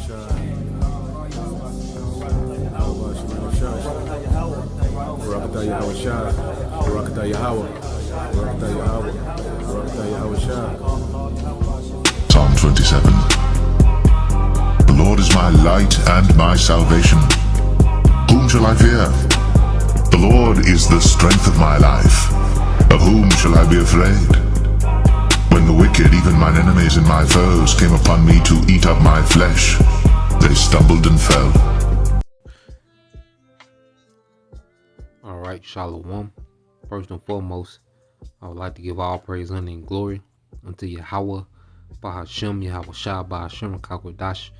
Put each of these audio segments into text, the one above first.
For YAHAWASHI. For YAHAWASHI. Psalm 27. The Lord is my light and my salvation. Whom shall I fear? The Lord is the strength of my life. Of whom shall I be afraid? When the wicked, even mine enemies and my foes, came upon me to eat up my flesh, they stumbled and fell. Alright, Shalom. First and foremost, I would like to give all praise, honor, and glory unto Yahweh, Bahashem, Yahawashai, Bahashem, Kakwadash.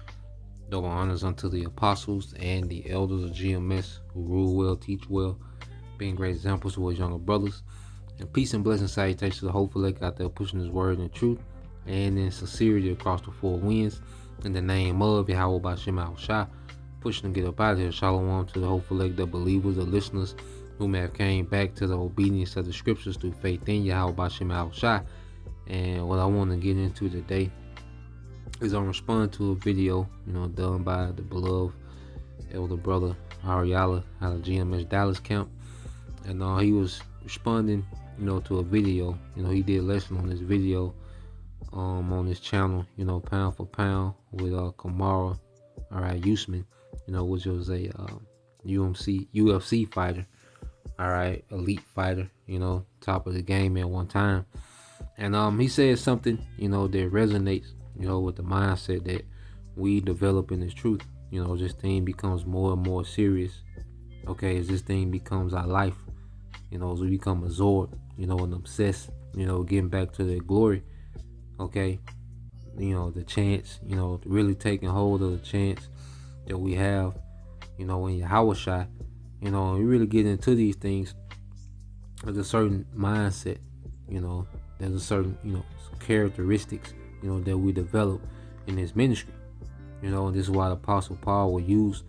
Double honors unto the apostles and the elders of GMS who rule well, teach well, being great examples to his younger brothers. And peace and blessing salutations to the hopeful elect out there pushing his word in truth and in sincerity across the four winds. In the name of Yahweh, Bahashem, Yahawashai, pushing to get up out of here. Shalom to the hopeful elect, the believers, the listeners who may have came back to the obedience of the scriptures through faith in Yahweh, Bahashem, Yahawashai. And what I want to get into today is I'm responding to a video, done by the beloved elder brother Ariala out of GMS Dallas camp, and he was responding, to a video. He did a lesson on this video, on his channel, pound for pound with Kamara, Usman, which was a UFC fighter, elite fighter, top of the game at one time, and he said something, that resonates, with the mindset that we develop in this truth. This thing becomes more and more serious, as this thing becomes our life, as we become absorbed, and obsessed, getting back to that glory, the chance, really taking hold of the chance that we have, in Yahawashai, and really get into these things. There's a certain mindset, there's a certain, characteristics, that we develop in this ministry, and this is why the Apostle Paul will use,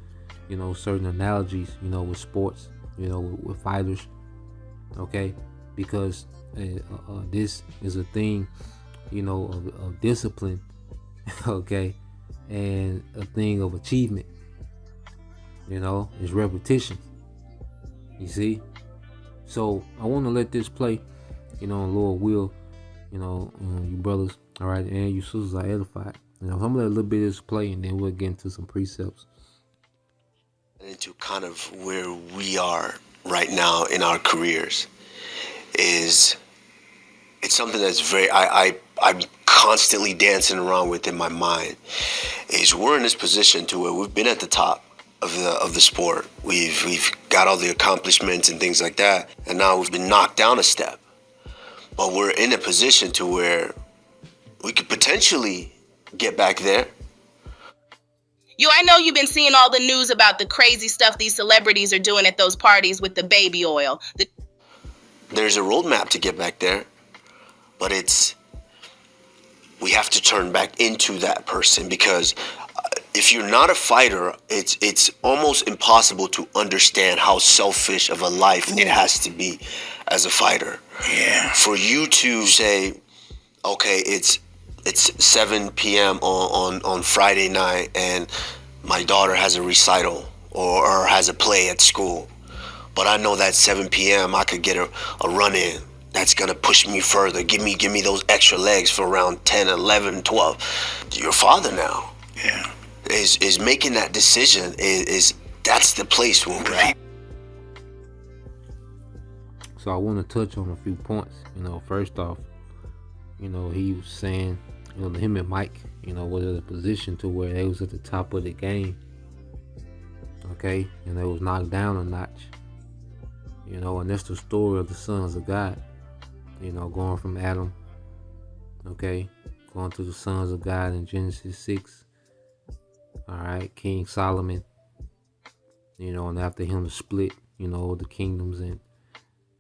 certain analogies, with sports, with fighters, because this is a thing, of discipline, and a thing of achievement, is repetition, you see. So I want to let this play, Lord will, you brothers, all right, and you sisters are edified. So I'm gonna let a little bit of this play, and then we'll get into some precepts. Into kind of where we are right now in our careers it's something that's I'm constantly dancing around with in my mind. Is we're in this position to where we've been at the top of the sport. We've got all the accomplishments and things like that, and now we've been knocked down a step. But we're in a position to where we could potentially get back there. I know you've been seeing all the news about the crazy stuff these celebrities are doing at those parties with the baby oil. There's a roadmap to get back there, but we have to turn back into that person, because if you're not a fighter, it's almost impossible to understand how selfish of a life it has to be as a fighter. Yeah. For you to say, okay, it's 7 p.m. on Friday night, and my daughter has a recital or has a play at school, but I know that 7 p.m. I could get a run in that's gonna push me further, give me those extra legs for around 10, 11, 12. Your father now, is making that decision. That's the place where we're at. So I want to touch on a few points. First off, he was saying, him and Mike, was at a position to where they was at the top of the game, and they was knocked down a notch, and that's the story of the sons of God, going from Adam, going to the sons of God in Genesis 6, King Solomon, and after him the split, the kingdoms and,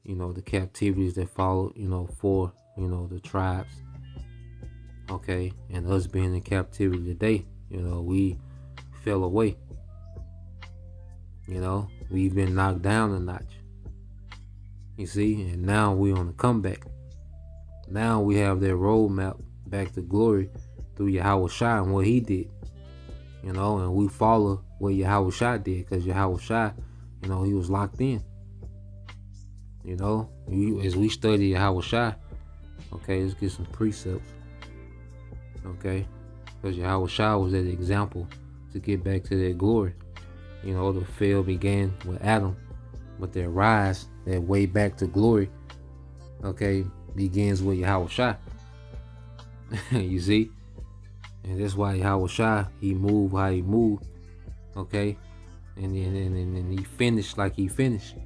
the captivities that followed, for, the tribes, and us being in captivity today, we fell away, we've been knocked down a notch, you see, and now we're on the comeback. Now we have that roadmap back to glory through Yahawashai and what he did, you know, and we follow what Yahawashi did, because Yahawashi, you know, he was locked in. You know, as we study Yahawashi, okay, let's get some precepts, okay, because Yahawashi was that example to get back to that glory. You know, the fall began with Adam, but their rise, that way back to glory, okay, begins with Yahawashi. You see? And that's why Yahawashi, he moved how he moved, okay? And he finished like he finished.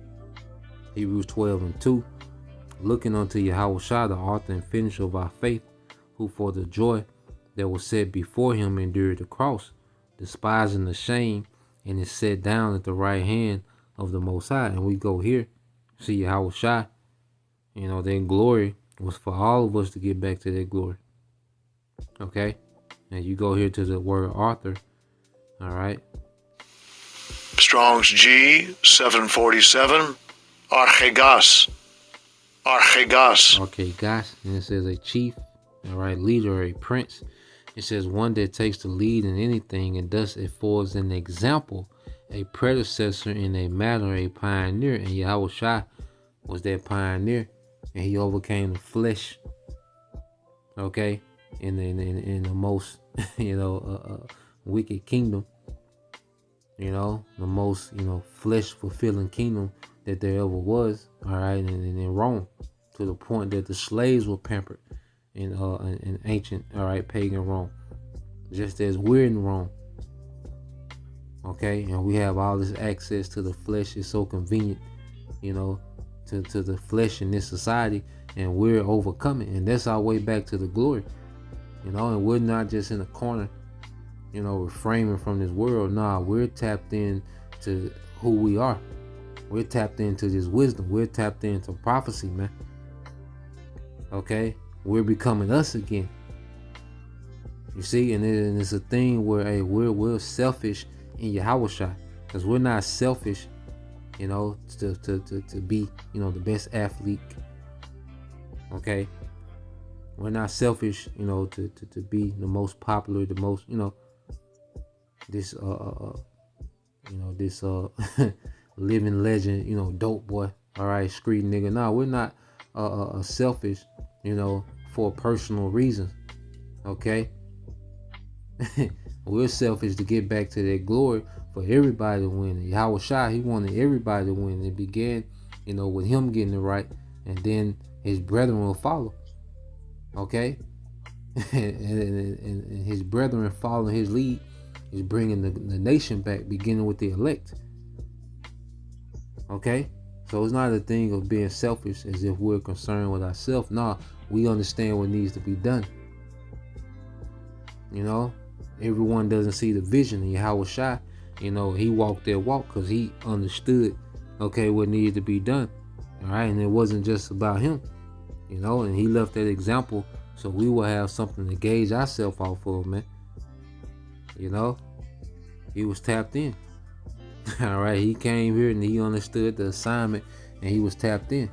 Hebrews 12:2. Looking unto Yahawashi, the author and finisher of our faith, who for the joy that was set before him endured the cross, despising the shame, and is set down at the right hand of the Most High. And we go here, see Yahawashi, you know, their glory was for all of us to get back to that glory. Okay? And you go here to the word author, all right? Strong's G 747, Archegas. Archegas, and it says a chief, all right, leader, a prince. It says one that takes the lead in anything and thus affords an example, a predecessor in a matter, a pioneer. And Yahawashi was that pioneer, and he overcame the flesh, okay, in the most, you know, wicked kingdom, you know, the most, you know, flesh fulfilling kingdom that there ever was, all right, and in Rome, to the point that the slaves were pampered in ancient, all right, pagan Rome, just as we're in Rome, okay, and we have all this access to the flesh. It's so convenient, you know, to the flesh in this society, and we're overcoming, and that's our way back to the glory, you know, and we're not just in a corner, you know, refraining from this world. Nah, we're tapped in to who we are. We're tapped into this wisdom. We're tapped into prophecy, man. Okay? We're becoming us again. You see? And it's a thing where, hey, we're selfish in Yahawashi. Because we're not selfish, you know, to be, you know, the best athlete. Okay? We're not selfish, you know, to be the most popular, the most, you know, this, this, living legend, you know, dope boy, all right, street nigga. No, we're not selfish, you know, for personal reasons, okay? We're selfish to get back to that glory for everybody to win. And Yahawashi, he wanted everybody to win. It began, you know, with him getting it right, and then his brethren will follow, okay? and his brethren following his lead is bringing the nation back, beginning with the elect. Okay, so it's not a thing of being selfish as if we're concerned with ourselves. Nah, we understand what needs to be done. You know, everyone doesn't see the vision. And Yahawashi, you know, he walked that walk because he understood, okay, what needed to be done. All right, and it wasn't just about him, you know, and he left that example so we will have something to gauge ourselves off of, man. You know, he was tapped in. All right, he came here and he understood the assignment, and he was tapped in,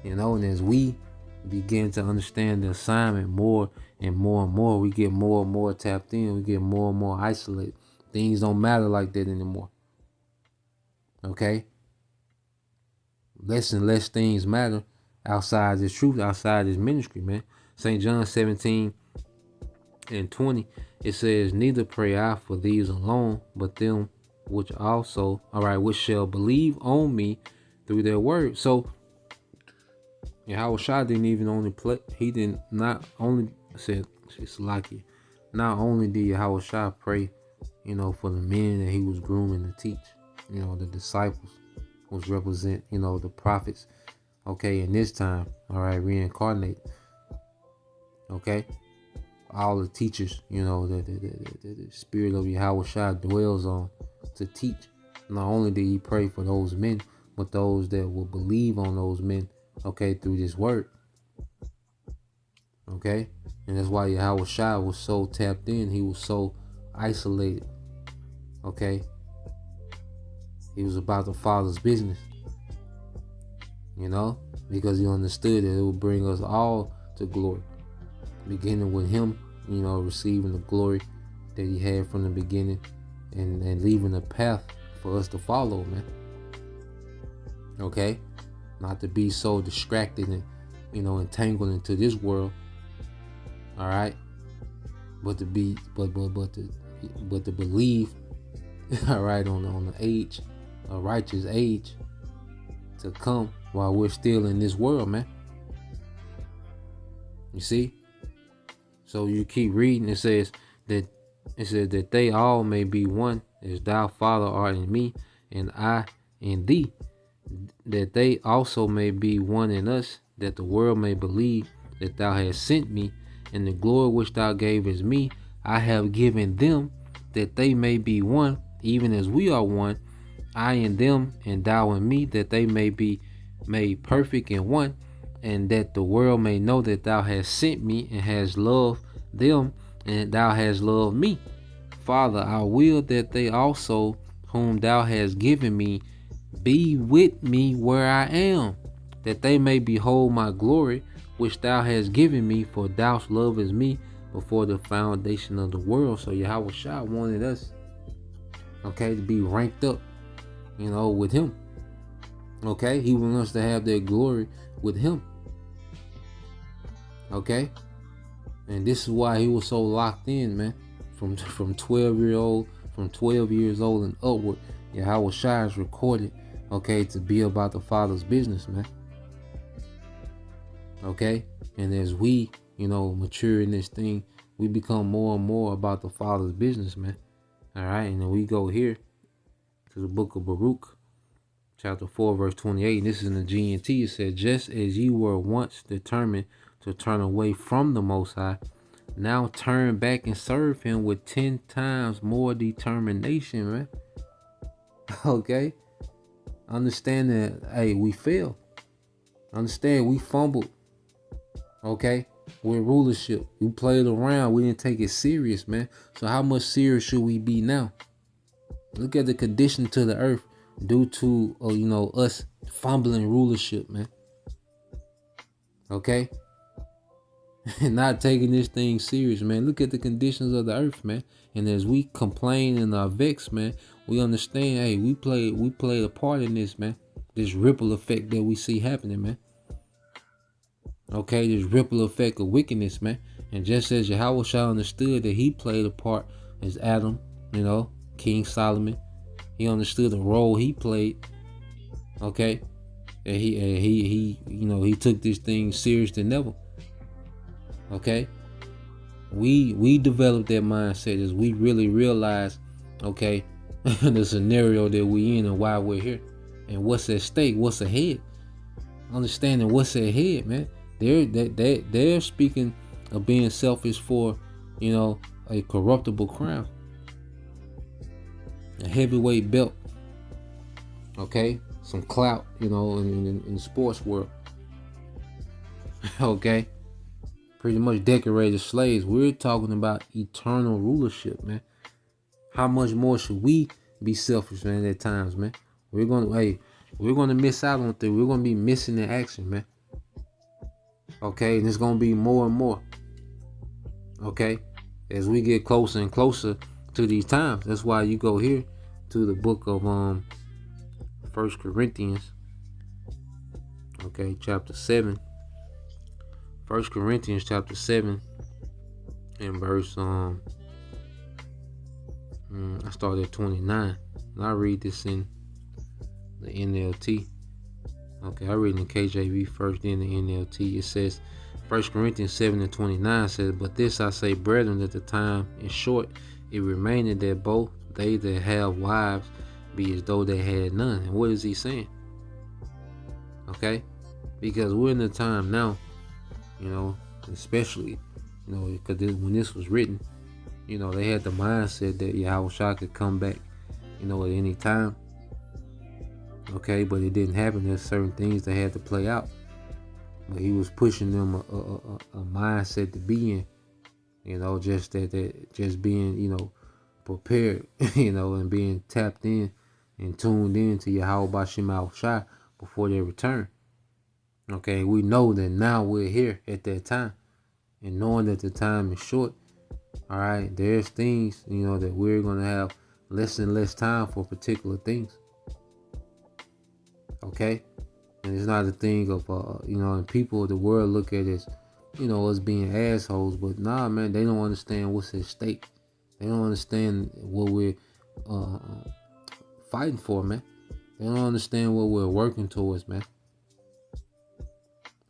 you know. And as we begin to understand the assignment more and more and more, we get more and more tapped in. We get more and more isolated. Things don't matter like that anymore. Okay, less and less things matter outside this truth, outside this ministry, man. St. John 17:20, it says, neither pray I for these alone, but them which also, all right, which shall believe on me through their word. So Yahawashi didn't even only play, he did not only said, it's lucky, not only did Yahawashi pray, you know, for the men that he was grooming to teach, you know, the disciples, which represent, you know, the prophets, okay, in this time, all right, reincarnate, okay, all the teachers, you know, the spirit of Yahawashi dwells on to teach. Not only did he pray for those men, but those that will believe on those men, okay, through this word, okay. And that's why Yahawashi was so tapped in. He was so isolated, okay. He was about the Father's business, you know, because he understood that it would bring us all to glory, beginning with him, you know, receiving the glory, that he had from the beginning, and leaving a path for us to follow, man. Okay? Not to be so distracted and, entangled into this world. All right? But to be but to believe, all right, on the age, a righteous age to come while we're still in this world, man. You see? So you keep reading, it says that they all may be one, as thou, Father, art in me, and I in thee, that they also may be one in us, that the world may believe that thou hast sent me, and the glory which thou gavest me I have given them, that they may be one, even as we are one, I in them, and thou in me, that they may be made perfect in one, and that the world may know that thou hast sent me, and hast loved them, and thou hast loved me. Father, I will that they also, whom thou hast given me, be with me where I am, that they may behold my glory, which thou hast given me, for thou lovest me before the foundation of the world. So Yahawashi wanted us, okay, to be ranked up, with him. Okay, he wants us to have that glory with him. Okay, and this is why he was so locked in, man. From 12 years old and upward, Yahawashi is recorded, okay, to be about the Father's business, man. Okay, and as we, mature in this thing, we become more and more about the Father's business, man. All right, and then we go here to the book of Baruch, chapter 4, verse 28. And this is in the GNT. It said, just as you were once determined to turn away from the Most High, now turn back and serve him with 10 times more determination, man. Okay? Understand that, hey, we failed. Understand we fumbled. Okay? We're rulership. We played around. We didn't take it serious, man. So how much serious should we be now? Look at the condition to the earth due to, us fumbling rulership, man. Okay? And not taking this thing serious, man. Look at the conditions of the earth, man. And as we complain and are vexed, man, we understand, hey, we played a part in this, man. This ripple effect that we see happening, man. Okay, this ripple effect of wickedness, man. And just as Yahawashi understood that he played a part as Adam, King Solomon, he understood the role he played. Okay, and he took this thing serious than never. Okay, we developed that mindset as we really realize, okay, the scenario that we in and why we're here, and what's at stake, what's ahead. Understanding what's ahead, man. They're speaking of being selfish for, a corruptible crown, a heavyweight belt. Okay, some clout, in the sports world. Okay. Pretty much decorated slaves. We're talking about eternal rulership, man. How much more should we be selfish, man, at times, man? We're gonna miss out on things. We're gonna be missing in action, man. Okay, and it's gonna be more and more. Okay, as we get closer and closer to these times. That's why you go here to the book of 1 Corinthians. Okay, chapter 7. 1 Corinthians chapter 7 and verse I started at 29. And I read this in the NLT. Okay, I read in the KJV first, then the NLT. It says, 1 Corinthians 7 and 29 says, but this I say, brethren, that the time is short. It remaineth that both they that have wives be as though they had none. And what is he saying? Okay, because we're in the time now, especially, because when this was written, they had the mindset that Yahawashi could come back, at any time. Okay, but it didn't happen. There's certain things that had to play out. But he was pushing them a mindset to be in, just being, prepared, and being tapped in and tuned in to Yahawashi before they return. Okay, we know that now we're here at that time. And knowing that the time is short, All right, there's things, that we're going to have less and less time for particular things. Okay? And it's not a thing of, and people of the world look at it as, us being assholes. But nah, man, they don't understand what's at stake. They don't understand what we're fighting for, man. They don't understand what we're working towards, man.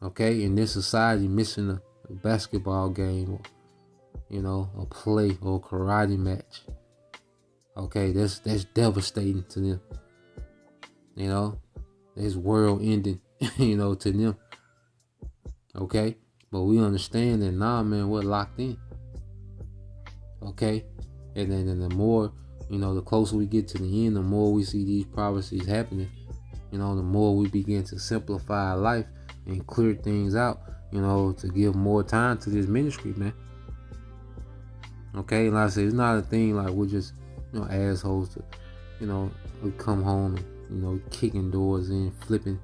Okay? In this society, missing a basketball game or, a play or a karate match. Okay, that's devastating to them. It's world ending, to them. Okay? But we understand that man, we're locked in. Okay? And then the more, the closer we get to the end, the more we see these prophecies happening, the more we begin to simplify our life and clear things out, to give more time to this ministry, man. Okay, like I said, it's not a thing like we're just, assholes to, we come home and, kicking doors in, flipping,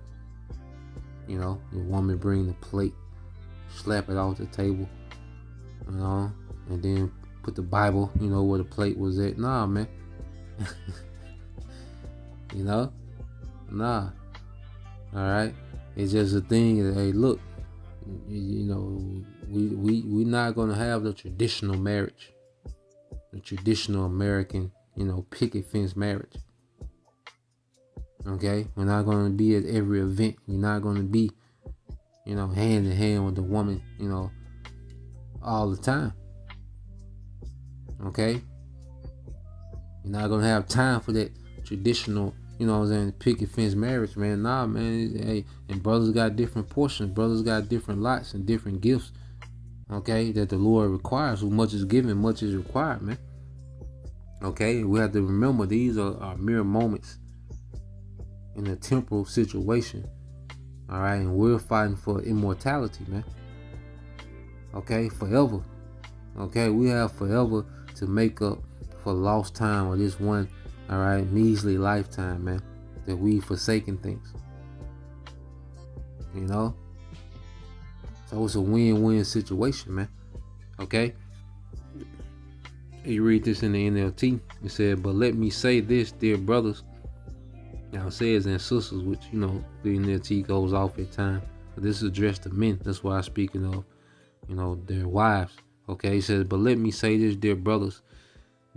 the woman bring the plate, slap it off the table, and then put the Bible, where the plate was at. Nah, man. Nah. Alright. It's just a thing that, hey, look, we're not gonna have the traditional marriage. The traditional American, picket fence marriage. Okay? We're not gonna be at every event. We're not gonna be, hand in hand with the woman, all the time. Okay? You're not gonna have time for that traditional, picket fence marriage, man. Nah, man. Hey, and brothers got different portions. Brothers got different lots and different gifts. Okay, that the Lord requires. Who much is given, much is required, man. Okay, we have to remember these are mere moments in a temporal situation. All right, and we're fighting for immortality, man. Okay, forever. Okay, we have forever to make up for lost time or this one, all right, measly lifetime, man, that we've forsaken things. So it's a win-win situation, man. Okay? You read this in the NLT. It said, but let me say this, dear brothers. Now it says and sisters, which, the NLT goes off at times. But this is addressed to men. That's why I'm speaking of, their wives. Okay? It says, but let me say this, dear brothers.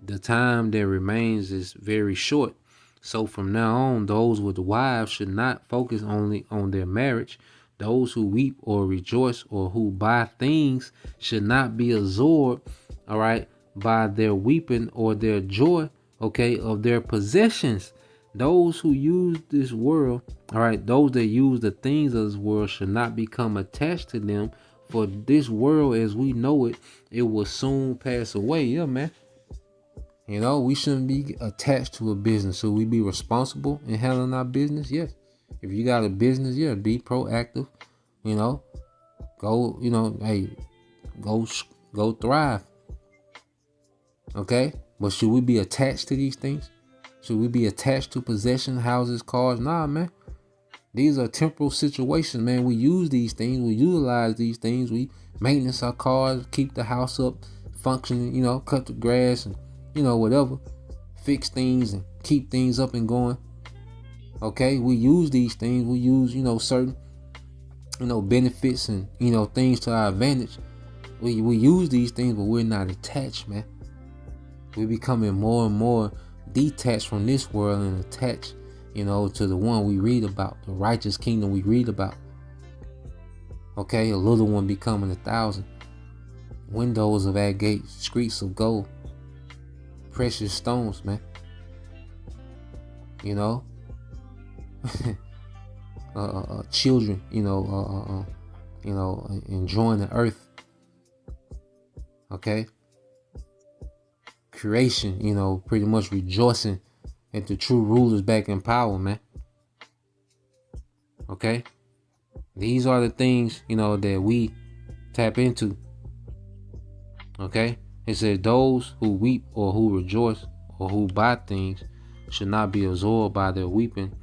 The time that remains is very short. So from now on, those with wives should not focus only on their marriage. Those who weep or rejoice or who buy things should not be absorbed, all right, by their weeping or their joy, okay, of their possessions. Those who use this world, all right, those that use the things of this world should not become attached to them. For this world as we know it, it will soon pass away. Yeah, man. We shouldn't be attached to a business. Should we be responsible in handling our business? Yes. If you got a business, yeah, be proactive. Go, hey, go thrive. Okay? But should we be attached to these things? Should we be attached to possession, houses, cars? Nah, man. These are temporal situations, man. We use these things. We utilize these things. We maintenance our cars, keep the house up, functioning, cut the grass and, whatever. Fix things and keep things up and going. Okay, we use these things. We use, certain, benefits and, things to our advantage. We use these things, but we're not attached, man. We're becoming more and more detached from this world and attached, to the one we read about, the righteous kingdom we read about. Okay, a little one becoming 1,000. Windows of agate, streets of gold. Precious stones, man. Children, enjoying the earth. Okay. Creation, pretty much rejoicing at the true rulers back in power, man. Okay. These are the things, that we tap into. Okay. It says those who weep or who rejoice or who buy things should not be absorbed by their weeping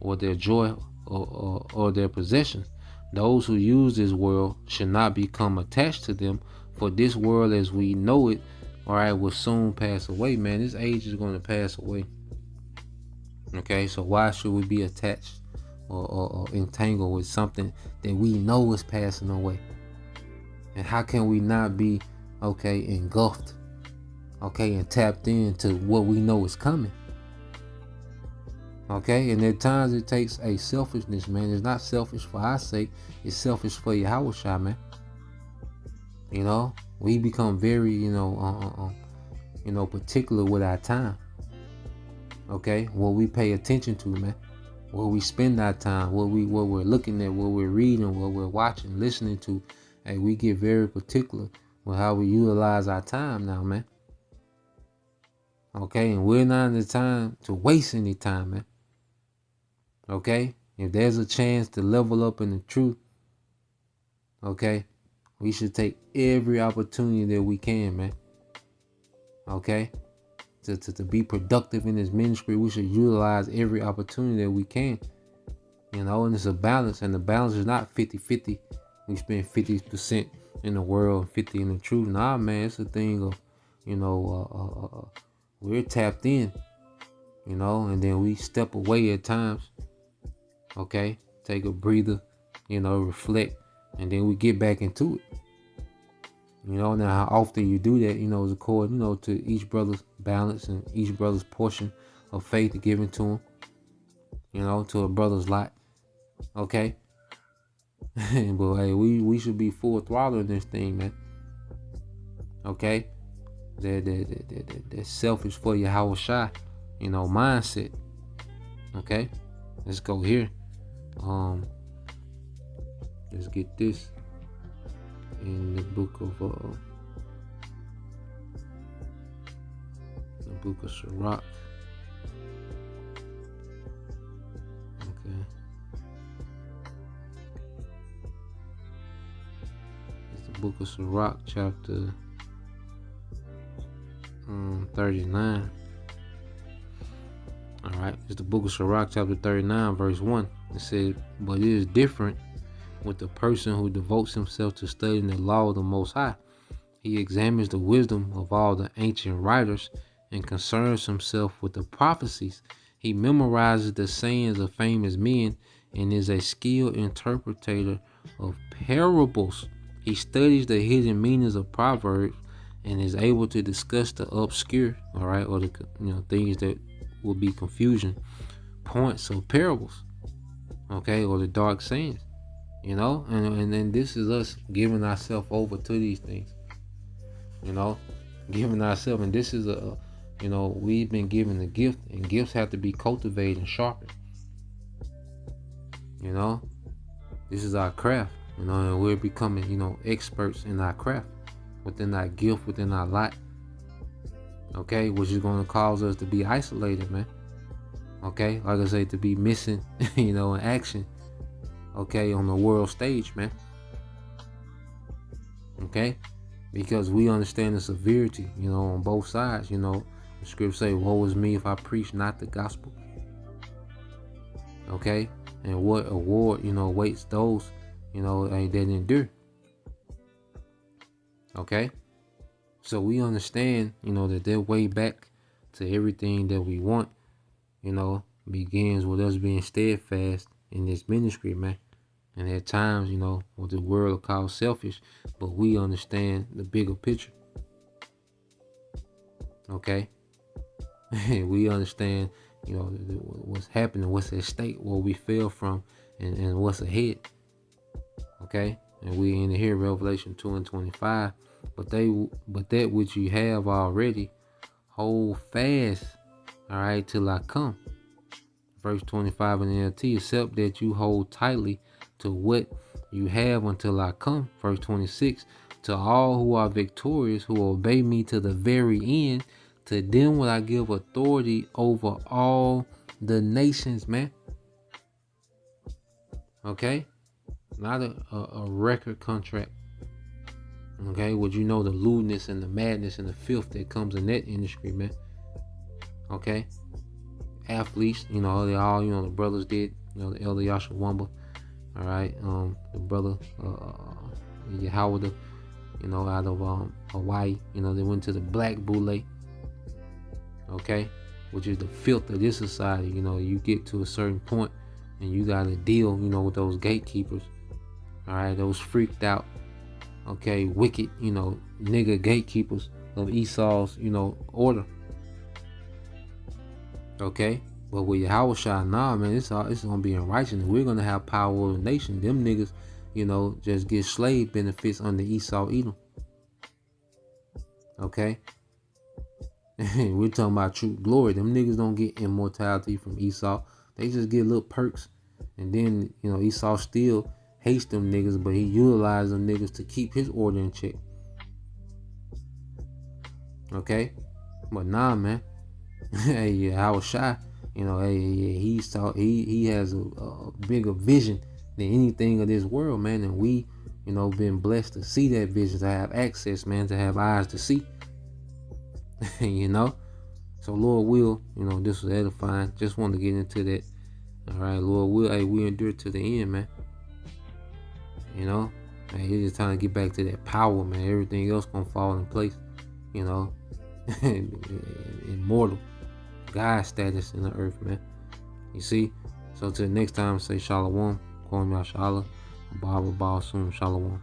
or their joy or their possessions. Those who use this world should not become attached to them, for this world as we know it all right, will soon pass away, man. This age is going to pass away. Okay, so why should we be attached or entangled with something that we know is passing away? And how can we not be, okay, engulfed, okay, and tapped into what we know is coming? Okay, and at times it takes a selfishness, man. It's not selfish for our sake, it's selfish for Yahawashi, man. You know, we become very, particular with our time. Okay, what we pay attention to, man. Where we spend our time, what we're looking at, what we're reading, what we're watching, listening to. Hey, we get very particular with how we utilize our time now, man. Okay, and we're not in the time to waste any time, man. Okay, if there's a chance to level up in the truth, okay, we should take every opportunity that we can, man. Okay, to be productive in this ministry, we should utilize every opportunity that we can. You know, and it's a balance, and the balance is not 50-50. We spend 50% in the world, 50 in the truth. Nah, man, it's a thing of, we're tapped in, and then we step away at times. Okay, take a breather, reflect, and then we get back into it. Now how often you do that, is according, to each brother's balance and each brother's portion of faith given to him, to a brother's lot. Okay. But hey, we should be full throttle in this thing, man. Okay. That selfish for Yahawashi, mindset. Okay. Let's go here. Let's get this in the book of Sirach. Okay. It's the book of Sirach, chapter 39. All right, it's the book of Sirach, chapter 39, verse 1. It said, "But it is different with the person who devotes himself to studying the law of the Most High. He examines the wisdom of all the ancient writers and concerns himself with the prophecies. He memorizes the sayings of famous men and is a skilled interpreter of parables. He studies the hidden meanings of proverbs and is able to discuss the obscure, all right, or the things that will be confusion points of parables, okay, or the dark sayings, and then this is us giving ourselves over to these things, giving ourselves, and this is we've been given the gift, and gifts have to be cultivated and sharpened. This is our craft, and we're becoming, experts in our craft, within our gift, within our lot. Okay, which is going to cause us to be isolated, man. Okay, like I say, to be missing, in action. Okay, on the world stage, man. Okay, because we understand the severity, on both sides. The scripture say, "Woe is me if I preach not the gospel." Okay, and what award, awaits those, that endure. Okay. So we understand, that their way back to everything that we want, begins with us being steadfast in this ministry, man. And at times, what the world calls selfish, but we understand the bigger picture. Okay? We understand, what's happening, what's at stake, what we fell from, and what's ahead. Okay? And we in here, Revelation 2:25. But that which you have already, hold fast, all right, till I come. Verse 25 in the NLT, except that you hold tightly to what you have until I come. Verse 26, to all who are victorious, who obey me to the very end, to them will I give authority over all the nations, man. Okay? Not a record contract. Okay, would the lewdness and the madness and the filth that comes in that industry, man. Okay, athletes, they all, the brothers did, the elder Yashawamba, all right, the brother Yahawada, out of Hawaii. You know, they went to the black boule, okay, which is the filth of this society. You know, you get to a certain point and you got to deal, you know, with those gatekeepers. All right, those freaked out, okay, wicked, you know, nigga gatekeepers of Esau's, you know, order. Okay, but with Yahawashi, nah, man, it's gonna be in righteousness. We're gonna have power over the nation. Them niggas, you know, just get slave benefits under Esau Edom. Okay, we're talking about true glory. Them niggas don't get immortality from Esau. They just get little perks, and then, you know, Esau still hates them niggas, but he utilizes them niggas to keep his order in check. Okay, but nah, man. Hey, yeah, I was shy. You know, hey, yeah, he has a bigger vision than anything of this world, man. And we, you know, been blessed to see that vision, to have access, man, to have eyes to see. You know, so Lord will, you know, this was edifying. Just wanted to get into that. All right, Lord will, hey, we endure to the end, man. You know, hey, it's just time to get back to that power, man. Everything else gonna fall in place. You know, immortal God status in the earth, man. You see? So till next time, say Shalom. Kwam Yashala. Baba Ba Sum Shalom.